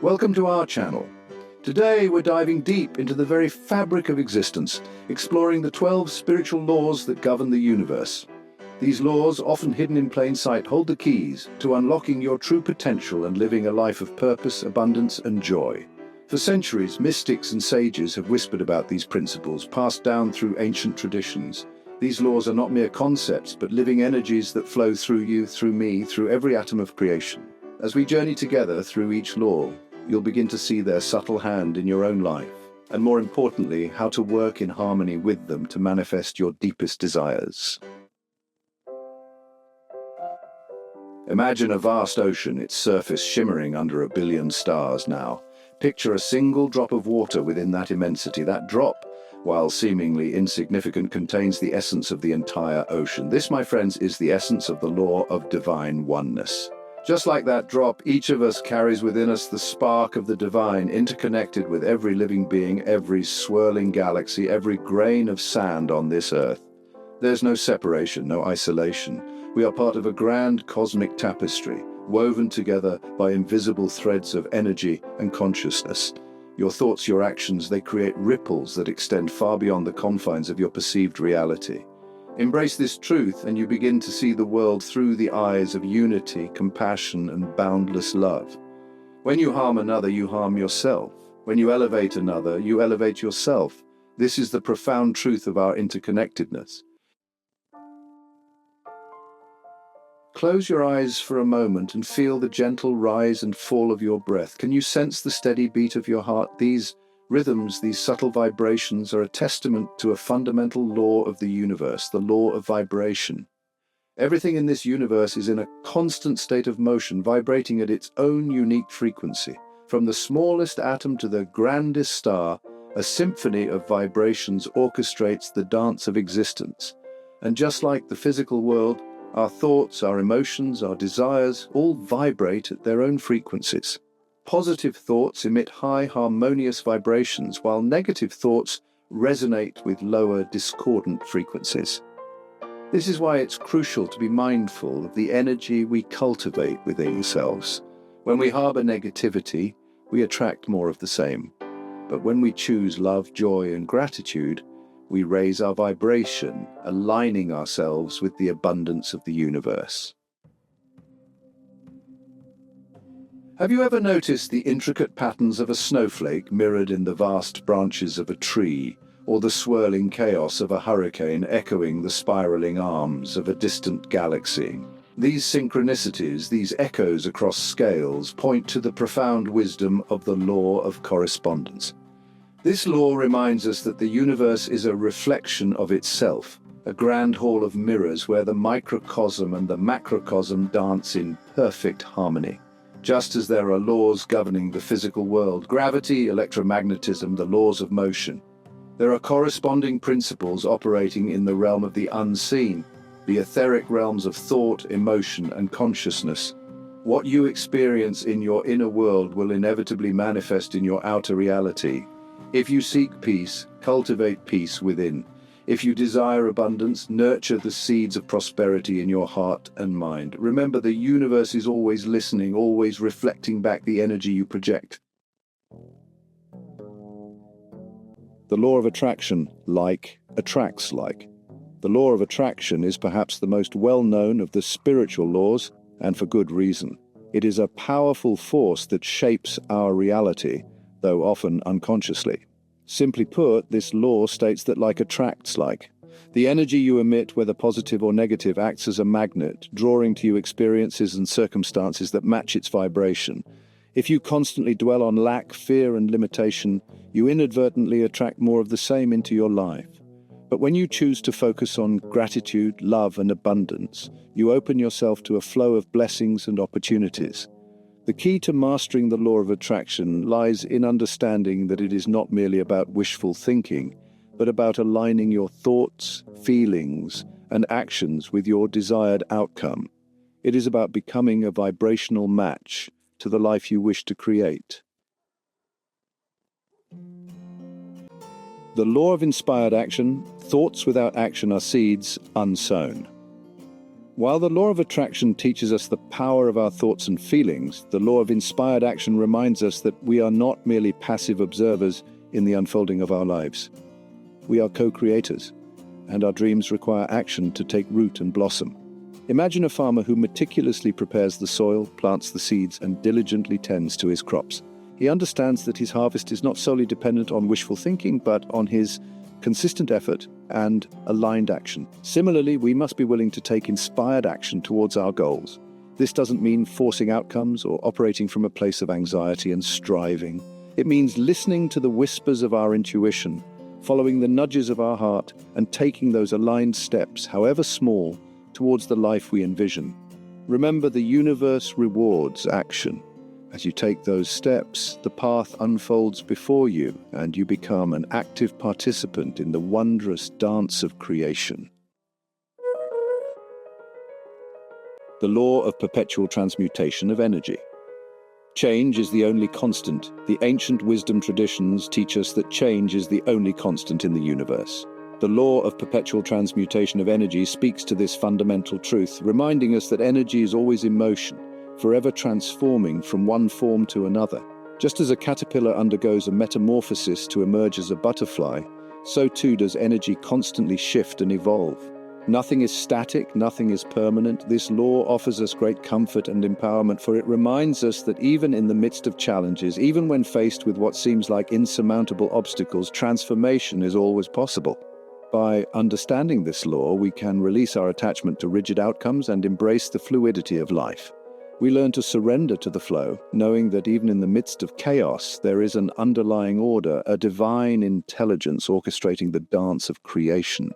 Welcome to our channel. Today we're diving deep into the very fabric of existence, exploring the 12 spiritual laws that govern the universe. These laws, often hidden in plain sight, hold the keys to unlocking your true potential and living a life of purpose, abundance, and joy. For centuries, mystics and sages have whispered about these principles, passed down through ancient traditions. These laws are not mere concepts, but living energies that flow through you, through me, through every atom of creation. As we journey together through each law, you'll begin to see their subtle hand in your own life, and more importantly, how to work in harmony with them to manifest your deepest desires. Imagine a vast ocean, its surface shimmering under 1 billion stars now. Picture a single drop of water within that immensity. That drop, while seemingly insignificant, contains the essence of the entire ocean. This, my friends, is the essence of the law of divine oneness. Just like that drop, each of us carries within us the spark of the divine, interconnected with every living being, every swirling galaxy, every grain of sand on this earth. There's no separation, no isolation. We are part of a grand cosmic tapestry, woven together by invisible threads of energy and consciousness. Your thoughts, your actions, they create ripples that extend far beyond the confines of your perceived reality. Embrace this truth and you begin to see the world through the eyes of unity, compassion, and boundless love. When you harm another, you harm yourself. When you elevate another, you elevate yourself. This is the profound truth of our interconnectedness. Close your eyes for a moment and feel the gentle rise and fall of your breath. Can you sense the steady beat of your heart? These rhythms, these subtle vibrations, are a testament to a fundamental law of the universe, the law of vibration. Everything in this universe is in a constant state of motion, vibrating at its own unique frequency. From the smallest atom to the grandest star, a symphony of vibrations orchestrates the dance of existence. And just like the physical world, our thoughts, our emotions, our desires all vibrate at their own frequencies. Positive thoughts emit high, harmonious vibrations, while negative thoughts resonate with lower, discordant frequencies. This is why it's crucial to be mindful of the energy we cultivate within ourselves. When we harbor negativity, we attract more of the same. But when we choose love, joy, and gratitude, we raise our vibration, aligning ourselves with the abundance of the universe. Have you ever noticed the intricate patterns of a snowflake mirrored in the vast branches of a tree, or the swirling chaos of a hurricane echoing the spiraling arms of a distant galaxy? These synchronicities, these echoes across scales, point to the profound wisdom of the law of correspondence. This law reminds us that the universe is a reflection of itself, a grand hall of mirrors where the microcosm and the macrocosm dance in perfect harmony. Just as there are laws governing the physical world, gravity, electromagnetism, the laws of motion, there are corresponding principles operating in the realm of the unseen, the etheric realms of thought, emotion, and consciousness. What you experience in your inner world will inevitably manifest in your outer reality. If you seek peace, cultivate peace within. If you desire abundance, nurture the seeds of prosperity in your heart and mind. Remember, the universe is always listening, always reflecting back the energy you project. The law of attraction, like, attracts like. The law of attraction is perhaps the most well-known of the spiritual laws, and for good reason. It is a powerful force that shapes our reality, though often unconsciously. Simply put, this law states that like attracts like. The energy you emit, whether positive or negative, acts as a magnet, drawing to you experiences and circumstances that match its vibration. If you constantly dwell on lack, fear, and limitation, you inadvertently attract more of the same into your life. But when you choose to focus on gratitude, love, and abundance, you open yourself to a flow of blessings and opportunities. The key to mastering the law of attraction lies in understanding that it is not merely about wishful thinking, but about aligning your thoughts, feelings, and actions with your desired outcome. It is about becoming a vibrational match to the life you wish to create. The law of inspired action: thoughts without action are seeds unsown. While the law of attraction teaches us the power of our thoughts and feelings, the law of inspired action reminds us that we are not merely passive observers in the unfolding of our lives. We are co-creators, and our dreams require action to take root and blossom. Imagine a farmer who meticulously prepares the soil, plants the seeds, and diligently tends to his crops. He understands that his harvest is not solely dependent on wishful thinking, but on his consistent effort and aligned action. Similarly, we must be willing to take inspired action towards our goals. This doesn't mean forcing outcomes or operating from a place of anxiety and striving. It means listening to the whispers of our intuition, following the nudges of our heart, and taking those aligned steps, however small, towards the life we envision. Remember, the universe rewards action. As you take those steps, the path unfolds before you, and you become an active participant in the wondrous dance of creation. The law of perpetual transmutation of energy. Change is the only constant. The ancient wisdom traditions teach us that change is the only constant in the universe. The law of perpetual transmutation of energy speaks to this fundamental truth, reminding us that energy is always in motion, forever transforming from one form to another. Just as a caterpillar undergoes a metamorphosis to emerge as a butterfly, so too does energy constantly shift and evolve. Nothing is static, nothing is permanent. This law offers us great comfort and empowerment, for it reminds us that even in the midst of challenges, even when faced with what seems like insurmountable obstacles, transformation is always possible. By understanding this law, we can release our attachment to rigid outcomes and embrace the fluidity of life. We learn to surrender to the flow, knowing that even in the midst of chaos, there is an underlying order, a divine intelligence orchestrating the dance of creation.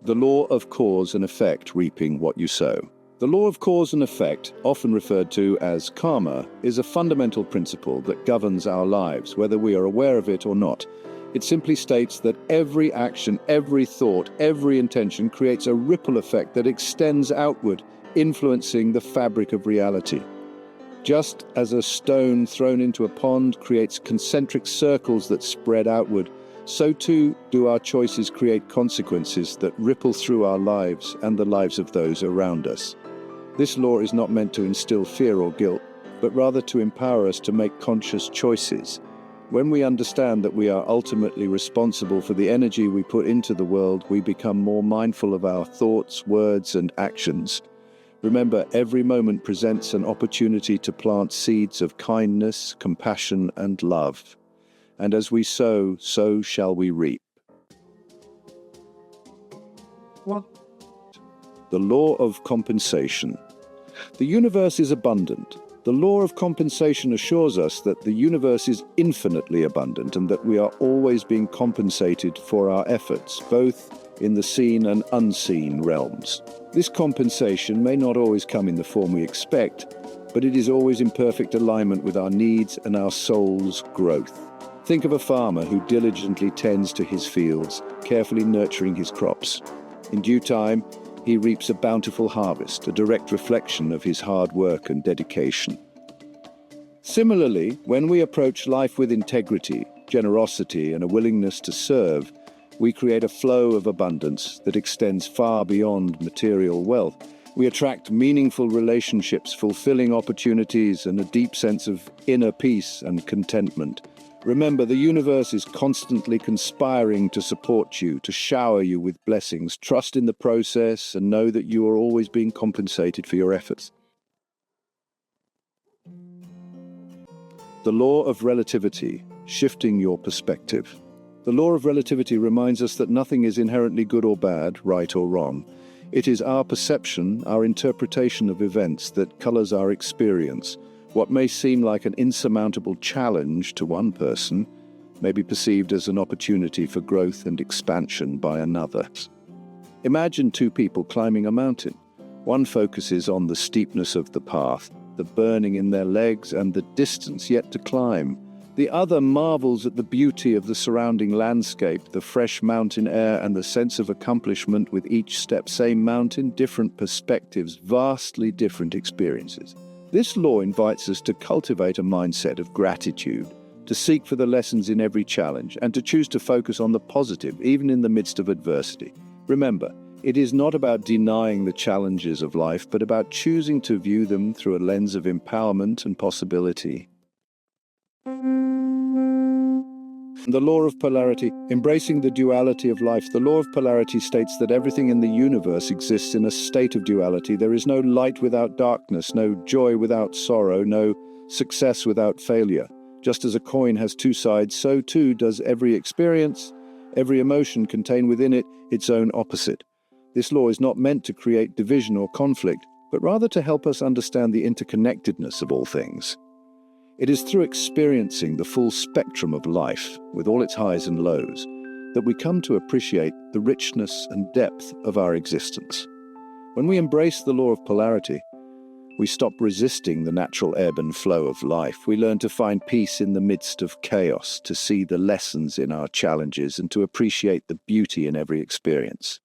The law of cause and effect, reaping what you sow. The law of cause and effect, often referred to as karma, is a fundamental principle that governs our lives, whether we are aware of it or not. It simply states that every action, every thought, every intention creates a ripple effect that extends outward, influencing the fabric of reality. Just as a stone thrown into a pond creates concentric circles that spread outward, so too do our choices create consequences that ripple through our lives and the lives of those around us. This law is not meant to instill fear or guilt, but rather to empower us to make conscious choices. When we understand that we are ultimately responsible for the energy we put into the world, we become more mindful of our thoughts, words, and actions. Remember, every moment presents an opportunity to plant seeds of kindness, compassion, and love. And as we sow, so shall we reap. What? The law of compensation. The universe is abundant. The law of compensation assures us that the universe is infinitely abundant and that we are always being compensated for our efforts, both in the seen and unseen realms. This compensation may not always come in the form we expect, but it is always in perfect alignment with our needs and our soul's growth. Think of a farmer who diligently tends to his fields, carefully nurturing his crops. In due time, he reaps a bountiful harvest, a direct reflection of his hard work and dedication. Similarly, when we approach life with integrity, generosity, and a willingness to serve, we create a flow of abundance that extends far beyond material wealth. We attract meaningful relationships, fulfilling opportunities, and a deep sense of inner peace and contentment. Remember, the universe is constantly conspiring to support you, to shower you with blessings. Trust in the process and know that you are always being compensated for your efforts. The law of relativity, shifting your perspective. The law of relativity reminds us that nothing is inherently good or bad, right or wrong. It is our perception, our interpretation of events that colors our experience. What may seem like an insurmountable challenge to one person may be perceived as an opportunity for growth and expansion by another. Imagine two people climbing a mountain. One focuses on the steepness of the path, the burning in their legs, and the distance yet to climb. The other marvels at the beauty of the surrounding landscape, the fresh mountain air, and the sense of accomplishment with each step. Same mountain, different perspectives, vastly different experiences. This law invites us to cultivate a mindset of gratitude, to seek for the lessons in every challenge, and to choose to focus on the positive, even in the midst of adversity. Remember, it is not about denying the challenges of life, but about choosing to view them through a lens of empowerment and possibility. The law of polarity, embracing the duality of life. The law of polarity states that everything in the universe exists in a state of duality. There is no light without darkness, no joy without sorrow, no success without failure. Just as a coin has two sides, so too does every experience, every emotion contain within it its own opposite. This law is not meant to create division or conflict, but rather to help us understand the interconnectedness of all things. It is through experiencing the full spectrum of life, with all its highs and lows, that we come to appreciate the richness and depth of our existence. When we embrace the law of polarity, we stop resisting the natural ebb and flow of life. We learn to find peace in the midst of chaos, to see the lessons in our challenges, and to appreciate the beauty in every experience.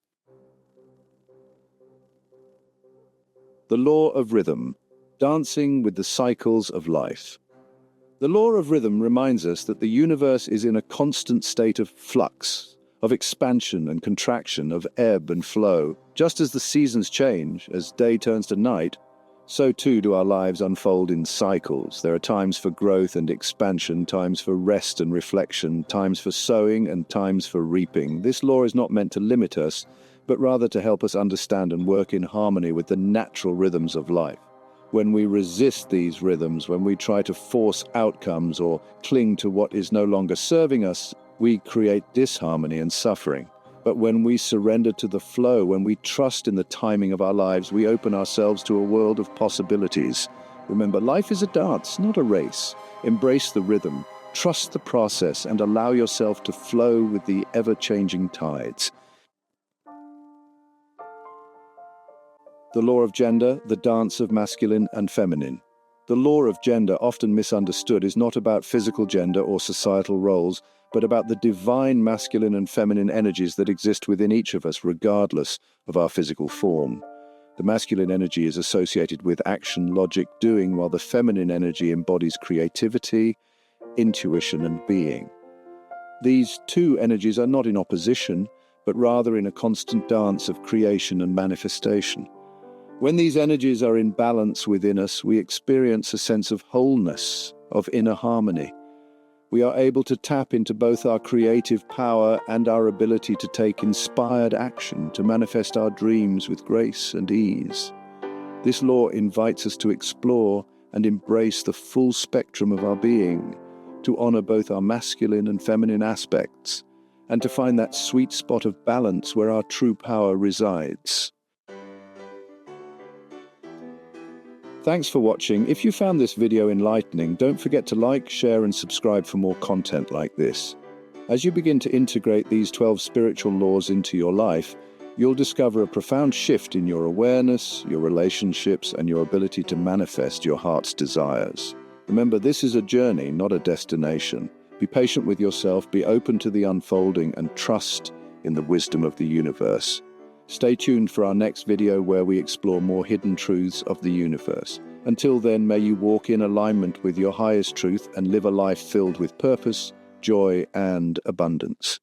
The law of rhythm, dancing with the cycles of life. The law of rhythm reminds us that the universe is in a constant state of flux, of expansion and contraction, of ebb and flow. Just as the seasons change, as day turns to night, so too do our lives unfold in cycles. There are times for growth and expansion, times for rest and reflection, times for sowing and times for reaping. This law is not meant to limit us, but rather to help us understand and work in harmony with the natural rhythms of life. When we resist these rhythms, when we try to force outcomes or cling to what is no longer serving us, we create disharmony and suffering. But when we surrender to the flow, when we trust in the timing of our lives, we open ourselves to a world of possibilities. Remember, life is a dance, not a race. Embrace the rhythm, trust the process, and allow yourself to flow with the ever-changing tides. The law of gender, the dance of masculine and feminine. The law of gender, often misunderstood, is not about physical gender or societal roles, but about the divine masculine and feminine energies that exist within each of us, regardless of our physical form. The masculine energy is associated with action, logic, doing, while the feminine energy embodies creativity, intuition, and being. These two energies are not in opposition, but rather in a constant dance of creation and manifestation. When these energies are in balance within us, we experience a sense of wholeness, of inner harmony. We are able to tap into both our creative power and our ability to take inspired action, to manifest our dreams with grace and ease. This law invites us to explore and embrace the full spectrum of our being, to honor both our masculine and feminine aspects, and to find that sweet spot of balance where our true power resides. Thanks for watching. If you found this video enlightening, don't forget to like, share, and subscribe for more content like this. As you begin to integrate these 12 spiritual laws into your life, you'll discover a profound shift in your awareness, your relationships, and your ability to manifest your heart's desires. Remember, this is a journey, not a destination. Be patient with yourself, be open to the unfolding, and trust in the wisdom of the universe. Stay tuned for our next video where we explore more hidden truths of the universe. Until then, may you walk in alignment with your highest truth and live a life filled with purpose, joy, and abundance.